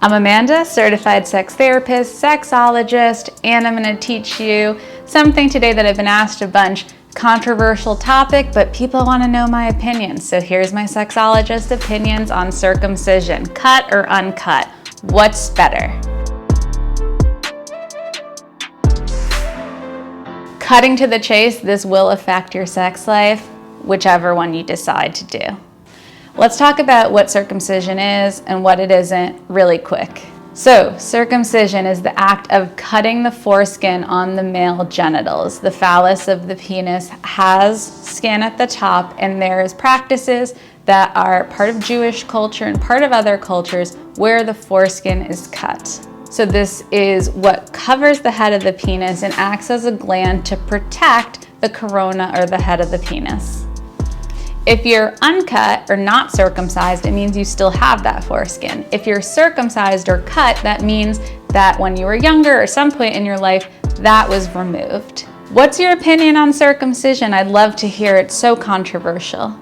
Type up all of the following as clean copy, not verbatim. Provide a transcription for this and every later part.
I'm Amanda, certified sex therapist, sexologist, and I'm going to teach you something today that I've been asked a bunch. Controversial topic, but people want to know my opinions. So here's my sexologist opinions on circumcision. Cut or uncut? What's better? Cutting to the chase, this will affect your sex life, whichever one you decide to do. Let's talk about what circumcision is and what it isn't really quick. So, circumcision is the act of cutting the foreskin on the male genitals. The phallus of the penis has skin at the top, and there's practices that are part of Jewish culture and part of other cultures where the foreskin is cut. So this is what covers the head of the penis and acts as a gland to protect the corona or the head of the penis. If you're uncut or not circumcised, it means you still have that foreskin. If you're circumcised or cut, that means that when you were younger or some point in your life, that was removed. What's your opinion on circumcision? I'd love to hear it. It's so controversial.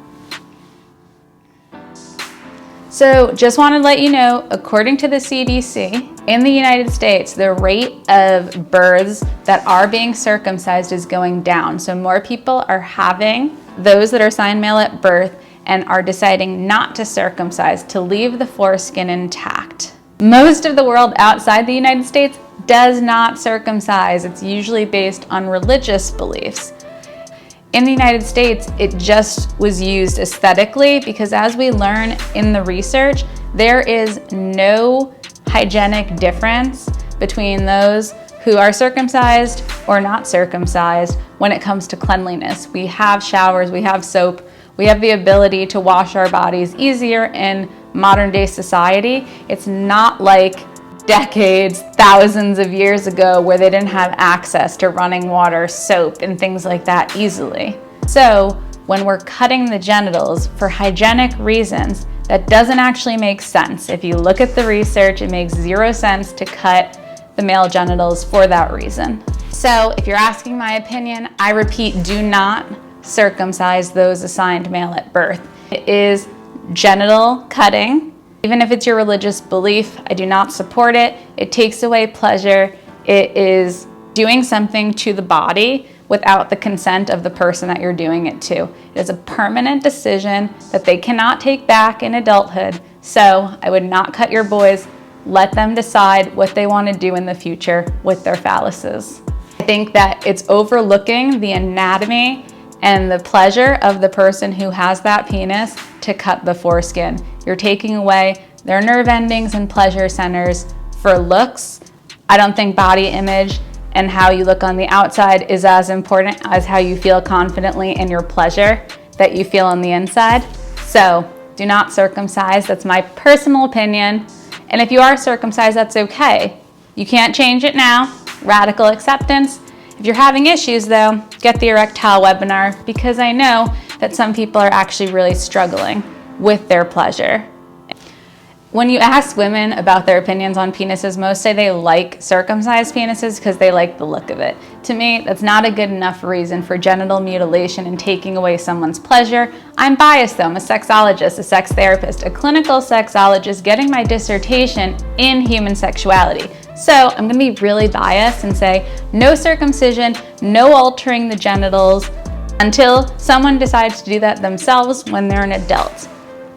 So just want to let you know, according to the CDC, in the United States, the rate of births that are being circumcised is going down. So more people are having those that are assigned male at birth and are deciding not to circumcise, to leave the foreskin intact. Most of the world outside the United States does not circumcise. It's usually based on religious beliefs. In the United States, it just was used aesthetically because, as we learn in the research, there is no hygienic difference between those who are circumcised or not circumcised when it comes to cleanliness. We have showers, we have soap, we have the ability to wash our bodies easier in modern day society. It's not like decades, thousands of years ago where they didn't have access to running water, soap, and things like that easily. So when we're cutting the genitals for hygienic reasons, that doesn't actually make sense. If you look at the research, it makes zero sense to cut the male genitals for that reason. So if you're asking my opinion, I repeat, do not circumcise those assigned male at birth. It is genital cutting. Even if it's your religious belief, I do not support it. It takes away pleasure. It is doing something to the body without the consent of the person that you're doing it to. It is a permanent decision that they cannot take back in adulthood. So I would not cut your boys. Let them decide what they want to do in the future with their phalluses. I think that it's overlooking the anatomy and the pleasure of the person who has that penis to cut the foreskin. You're taking away their nerve endings and pleasure centers for looks. I don't think body image and how you look on the outside is as important as how you feel confidently in your pleasure that you feel on the inside. So do not circumcise. That's my personal opinion. And if you are circumcised, that's okay. You can't change it now. Radical acceptance. If you're having issues though, get the erectile webinar because I know that some people are actually really struggling with their pleasure. When you ask women about their opinions on penises, most say they like circumcised penises because they like the look of it. To me, that's not a good enough reason for genital mutilation and taking away someone's pleasure. I'm biased though. I'm a sexologist, a sex therapist, a clinical sexologist getting my dissertation in human sexuality. So I'm going to be really biased and say no circumcision, no altering the genitals until someone decides to do that themselves when they're an adult.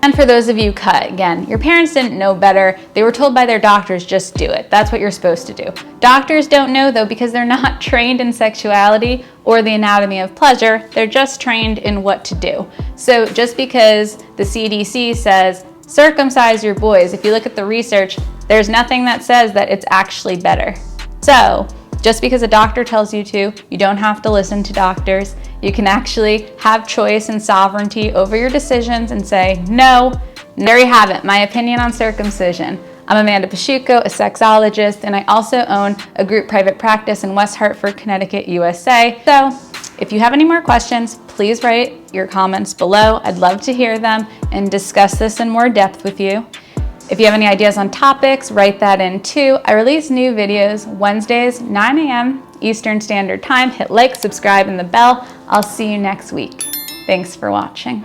And for those of you cut, again, your parents didn't know better. They were told by their doctors, just do it. That's what you're supposed to do. Doctors don't know though because they're not trained in sexuality or the anatomy of pleasure. They're just trained in what to do. So just because the CDC says circumcise your boys, if you look at the research, there's nothing that says that it's actually better. So just because a doctor tells you to, you don't have to listen to doctors. You can actually have choice and sovereignty over your decisions and say, no. And there you have it, my opinion on circumcision. I'm Amanda Pasciucco, a sexologist, and I also own a group private practice in West Hartford, Connecticut, USA. So if you have any more questions, please write your comments below. I'd love to hear them and discuss this in more depth with you. If you have any ideas on topics, write that in too. I release new videos Wednesdays, 9 a.m. Eastern Standard Time. Hit like, subscribe, and the bell. I'll see you next week. Thanks for watching.